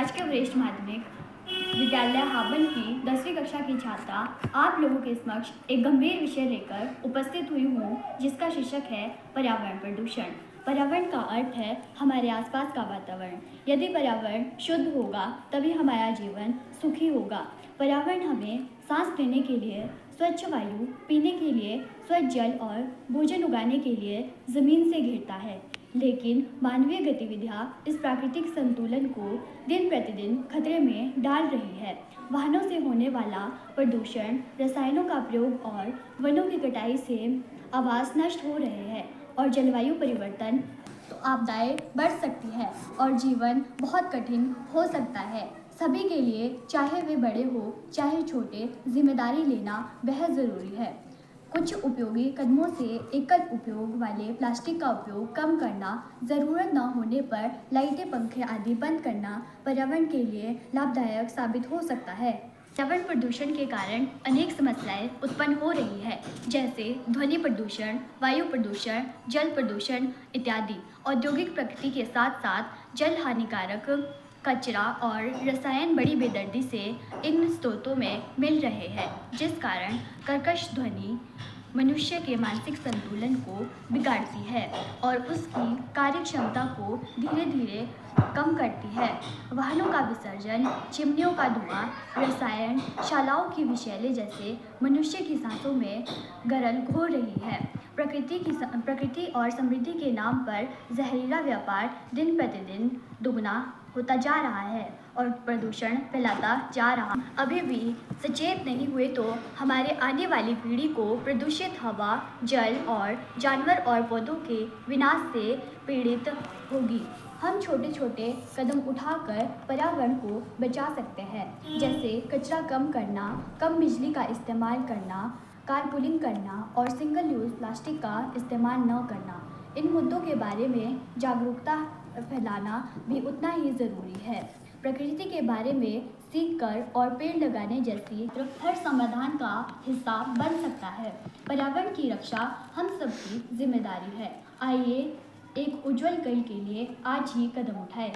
राजकीय वरिष्ठ माध्यमिक विद्यालय हाबन की 10वीं कक्षा की छात्रा आप लोगों के समक्ष एक गंभीर विषय लेकर उपस्थित हुई हूँ, जिसका शीर्षक है पर्यावरण प्रदूषण। पर्यावरण का अर्थ है हमारे आसपास का वातावरण। यदि पर्यावरण शुद्ध होगा तभी हमारा जीवन सुखी होगा। पर्यावरण हमें सांस लेने के लिए स्वच्छ वायु, पीने के लिए स्वच्छ जल और भोजन उगाने के लिए ज़मीन से घेरता है। लेकिन मानवीय गतिविधियां इस प्राकृतिक संतुलन को दिन प्रतिदिन खतरे में डाल रही है। वाहनों से होने वाला प्रदूषण, रसायनों का प्रयोग और वनों की कटाई से आवास नष्ट हो रहे हैं और जलवायु परिवर्तन तो आपदाएं बढ़ सकती है और जीवन बहुत कठिन हो सकता है। सभी के लिए, चाहे वे बड़े हो चाहे छोटे, जिम्मेदारी लेना बेहद ज़रूरी है। कुछ उपयोगी कदमों से एकल उपयोग वाले प्लास्टिक का उपयोग कम करना, ज़रूरत न होने पर लाइटें, पंखे आदि बंद करना पर्यावरण के लिए लाभदायक साबित हो सकता है। पर्यावरण प्रदूषण के कारण अनेक समस्याएं उत्पन्न हो रही है, जैसे ध्वनि प्रदूषण, वायु प्रदूषण, जल प्रदूषण इत्यादि। औद्योगिक प्रकृति के साथ साथ जल हानिकारक कचरा और रसायन बड़ी बेदर्दी से इन स्रोतों में मिल रहे हैं, जिस कारण कर्कश ध्वनि मनुष्य के मानसिक संतुलन को बिगाड़ती है और उसकी कार्य क्षमता को धीरे धीरे कम करती है। वाहनों का विसर्जन, चिमनियों का धुआं, रसायन, शालाओं की विषैले जैसे मनुष्य की सांसों में गरल घोल रही है। प्रकृति और समृद्धि के नाम पर जहरीला व्यापार दिन प्रतिदिन दुगना होता जा रहा है और प्रदूषण फैलाता जा रहा है। अभी भी सचेत नहीं हुए तो हमारे आने वाली पीढ़ी को प्रदूषित हवा, जल और जानवर और पौधों के विनाश से पीड़ित होगी। हम छोटे छोटे कदम उठाकर पर्यावरण को बचा सकते हैं, जैसे कचरा कम करना, कम बिजली का इस्तेमाल करना, कारपूलिंग करना और सिंगल यूज़ प्लास्टिक का इस्तेमाल न करना। इन मुद्दों के बारे में जागरूकता फैलाना भी उतना ही ज़रूरी है। प्रकृति के बारे में सीख कर और पेड़ लगाने जैसी हर समाधान का हिस्सा बन सकता है। पर्यावरण की रक्षा हम सबकी जिम्मेदारी है। आइए एक उज्जवल कल के लिए आज ही कदम उठाएं।